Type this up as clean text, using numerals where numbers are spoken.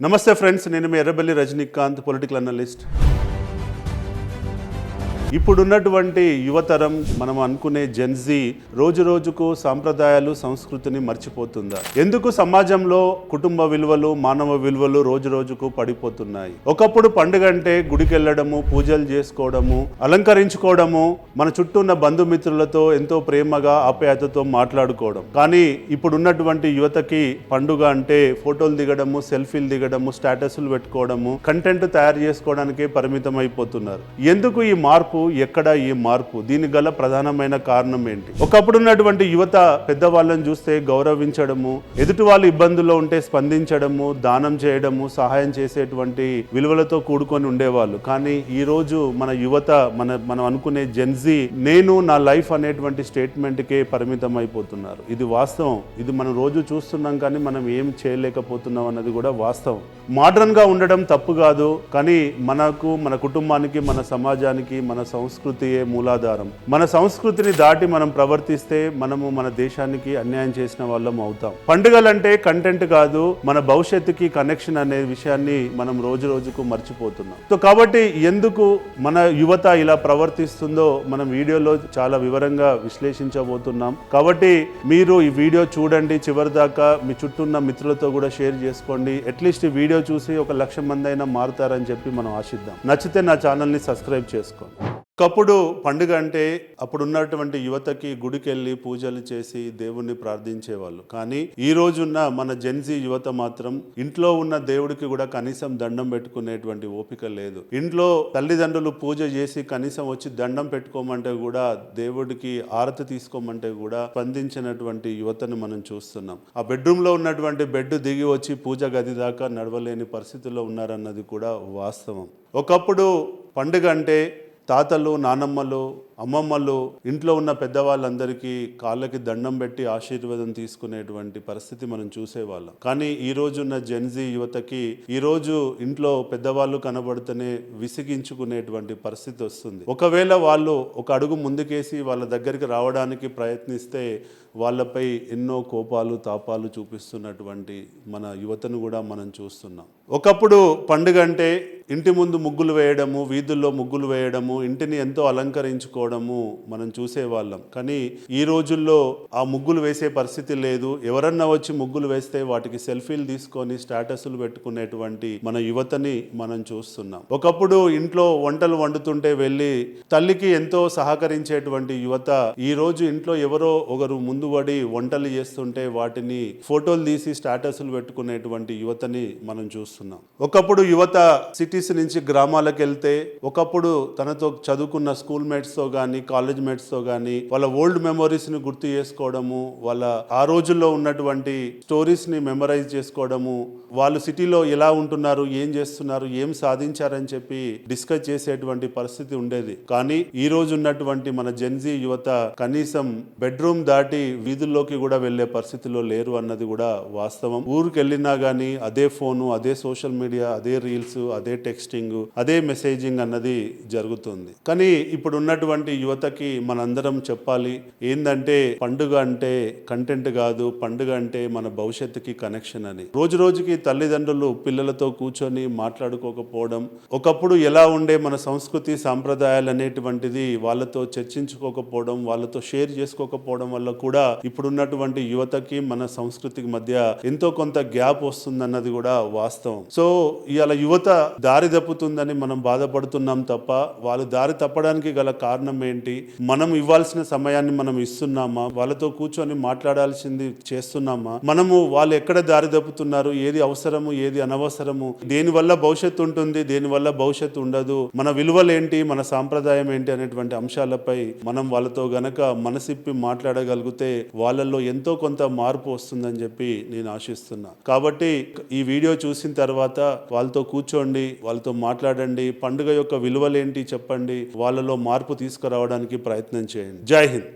నమస్తే ఫ్రెండ్స్, నేను మీ Errabelli Rajinikanth, political analyst. ఇప్పుడున్నటువంటి యువతరం మనం అనుకునే జెన్జీ రోజు రోజుకు సాంప్రదాయాలు సంస్కృతిని మర్చిపోతుందా? ఎందుకు సమాజంలో కుటుంబ విలువలు, మానవ విలువలు రోజు రోజుకు పడిపోతున్నాయి? ఒకప్పుడు పండుగ అంటే గుడికి వెళ్ళడము, పూజలు చేసుకోవడము, అలంకరించుకోవడము, మన చుట్టూ ఉన్న బంధుమిత్రులతో ఎంతో ప్రేమగా ఆప్యాయతతో మాట్లాడుకోవడం. కానీ ఇప్పుడున్నటువంటి యువతకి పండుగ అంటే ఫోటోలు దిగడము, సెల్ఫీలు దిగడము, స్టేటస్లు పెట్టుకోవడము, కంటెంట్ తయారు చేసుకోవడానికే పరిమితం అయిపోతున్నారు. ఎందుకు ఈ మార్పు? ఎక్కడ ఈ మార్పు? దీనికి గల ప్రధానమైన కారణం ఏంటి? ఒకప్పుడు ఉన్నటువంటి యువత పెద్దవాళ్ళని చూస్తే గౌరవించడము, ఎదుటి వాళ్ళు ఇబ్బందుల్లో ఉంటే స్పందించడము, దానం చేయడము, సహాయం చేసేటువంటి విలువలతో కూడుకొని ఉండేవాళ్ళు. కానీ ఈ రోజు మన యువత, మనం అనుకునే జెన్జీ నేను నా లైఫ్ అనేటువంటి స్టేట్మెంట్కే పరిమితం అయిపోతున్నారు. ఇది వాస్తవం. ఇది మనం రోజు చూస్తున్నాం, కానీ మనం ఏం చేయలేకపోతున్నాం అన్నది కూడా వాస్తవం. మోడర్న్ గా ఉండడం తప్పు కాదు, కానీ మనకు, మన కుటుంబానికి, మన సమాజానికి మన సంస్కృతియే మూలాధారం. మన సంస్కృతిని దాటి మనం ప్రవర్తిస్తే మనము మన దేశానికి అన్యాయం చేసిన వాళ్ళం అవుతాం. పండుగలంటే కంటెంట్ కాదు, మన భవిష్యత్తుకి కనెక్షన్ అనే విషయాన్ని మనం రోజు రోజుకు మర్చిపోతున్నాం. సో కాబట్టి ఎందుకు మన యువత ఇలా ప్రవర్తిస్తుందో మనం వీడియోలో చాలా వివరంగా విశ్లేషించబోతున్నాం. కాబట్టి మీరు ఈ వీడియో చూడండి చివరి దాకా, మీ చుట్టూ ఉన్న మిత్రులతో కూడా షేర్ చేసుకోండి. అట్లీస్ట్ ఈ వీడియో చూసి 1,00,000 మంది అయినా మారుతారని చెప్పి మనం ఆశిద్దాం. నచ్చితే నా ఛానల్ని సబ్స్క్రైబ్ చేసుకోండి. ఒకప్పుడు పండుగ అంటే అప్పుడున్నటువంటి యువతకి గుడికి వెళ్ళి పూజలు చేసి దేవుణ్ణి ప్రార్థించేవాళ్ళు. కానీ ఈ రోజున్న మన జెన్జీ యువత మాత్రం ఇంట్లో ఉన్న దేవుడికి కూడా కనీసం దండం పెట్టుకునేటువంటి ఓపిక లేదు. ఇంట్లో తల్లిదండ్రులు పూజ చేసి కనీసం వచ్చి దండం పెట్టుకోమంటే కూడా, దేవుడికి ఆరతి తీసుకోమంటే కూడా స్పందించినటువంటి యువతను మనం చూస్తున్నాం. ఆ బెడ్రూమ్ లో ఉన్నటువంటి బెడ్ దిగి వచ్చి పూజ గది దాకా నడవలేని పరిస్థితుల్లో ఉన్నారన్నది కూడా వాస్తవం. ఒకప్పుడు పండుగ అంటే తాతలు, నానమ్మలు, అమ్మమ్మలు, ఇంట్లో ఉన్న పెద్దవాళ్ళందరికీ కాళ్ళకి దండం పెట్టి ఆశీర్వాదం తీసుకునేటువంటి పరిస్థితి మనం చూసేవాళ్ళం. కానీ ఈ రోజున్న జెన్జీ యువతకి ఈరోజు ఇంట్లో పెద్దవాళ్ళు కనబడితేనే విసిగించుకునేటువంటి పరిస్థితి వస్తుంది. ఒకవేళ వాళ్ళు ఒక అడుగు ముందుకేసి వాళ్ళ దగ్గరికి రావడానికి ప్రయత్నిస్తే వాళ్ళపై ఎన్నో కోపాలు, తాపాలు చూపిస్తున్నటువంటి మన యువతను కూడా మనం చూస్తున్నాం. ఒకప్పుడు పండుగ అంటే ఇంటి ముందు ముగ్గులు వేయడము, వీధుల్లో ముగ్గులు వేయడము, ఇంటిని ఎంతో అలంకరించుకోవడము మనం చూసేవాళ్ళం. కానీ ఈ రోజుల్లో ఆ ముగ్గులు వేసే పరిస్థితి లేదు. ఎవరన్నా వచ్చి ముగ్గులు వేస్తే వాటికి సెల్ఫీలు తీసుకొని స్టేటస్లు పెట్టుకునేటువంటి మన యువతని మనం చూస్తున్నాం. ఒకప్పుడు ఇంట్లో వంటలు వండుతుంటే వెళ్ళి తల్లికి ఎంతో సహకరించేటువంటి యువత ఈ రోజు ఇంట్లో ఎవరో ఒకరు ముందుపడి వంటలు చేస్తుంటే వాటిని ఫోటోలు తీసి స్టేటస్లు పెట్టుకునేటువంటి యువతని మనం చూస్తున్నాం. ఒకప్పుడు యువత సిటీస్ నుంచి గ్రామాలకు వెళ్తే, ఒకప్పుడు తనతో చదువుకున్న స్కూల్ మేట్స్తో కానీ, కాలేజ్ మేట్స్తో కానీ వాళ్ళ ఓల్డ్ మెమొరీస్ని గుర్తు చేసుకోవడము, వాళ్ళ ఆ రోజుల్లో ఉన్నటువంటి స్టోరీస్ని మెమరైజ్ చేసుకోవడము, వాళ్ళు సిటీలో ఎలా ఉంటున్నారు, ఏం చేస్తున్నారు, ఏం సాధించారని చెప్పి డిస్కస్ చేసేటువంటి పరిస్థితి ఉండేది. కానీ ఈ రోజు ఉన్నటువంటి మన జెన్జీ యువత కనీసం బెడ్రూమ్ దాటి వీధుల్లోకి కూడా వెళ్లే పరిస్థితిలో లేరు అన్నది కూడా వాస్తవం. ఊరికి వెళ్ళినా కానీ అదే ఫోను, అదే సోషల్ మీడియా, అదే రీల్స్, అదే టెక్స్టింగ్, అదే మెసేజింగ్ అన్నది జరుగుతుంది. కానీ ఇప్పుడు ఉన్నటువంటి యువతకి మనందరం చెప్పాలి ఏందంటే, పండుగ అంటే కంటెంట్ కాదు, పండుగ అంటే మన భవిష్యత్తుకి కనెక్షన్ అని. రోజు రోజుకి తల్లిదండ్రులు పిల్లలతో కూర్చొని మాట్లాడుకోకపోవడం, ఒకప్పుడు ఎలా ఉండే మన సంస్కృతి సాంప్రదాయాలు అనేటువంటిది వాళ్ళతో చర్చించుకోకపోవడం, వాళ్ళతో షేర్ చేసుకోకపోవడం వల్ల కూడా ఇప్పుడున్నటువంటి యువతకి మన సంస్కృతికి మధ్య ఎంతో కొంత గ్యాప్ వస్తుందన్నది కూడా వాస్తవం. సో ఇవాళ యువత దారి తప్పుతుందని మనం బాధపడుతున్నాం తప్ప, వాళ్ళు దారి తప్పడానికి గల కారణం ఏంటి? మనం ఇవ్వాల్సిన సమయాన్ని మనం ఇస్తున్నామా? వాళ్ళతో కూర్చొని మాట్లాడాల్సింది చేస్తున్నామా? మనము వాళ్ళు ఎక్కడ దారి తప్పుతున్నారు, ఏది అవసరము, ఏది అనవసరము, దేనివల్ల భవిష్యత్తు ఉంటుంది, దేనివల్ల భవిష్యత్తు ఉండదు, మన విలువలేంటి, మన సాంప్రదాయం ఏంటి అనేటువంటి అంశాలపై మనం వాళ్ళతో గనక మనసిప్పి మాట్లాడగలిగితే వాళ్ళల్లో ఎంతో కొంత మార్పు వస్తుందని చెప్పి నేను ఆశిస్తున్నా. కాబట్టి ఈ వీడియో చూసిన తర్వాత వాళ్ళతో కూర్చోండి, వాళ్ళతో మాట్లాడండి, పండుగ యొక్క విలువలేంటి చెప్పండి, వాళ్ళలో మార్పు తీసుకురావడానికి ప్రయత్నం చేయండి. జై హింద్.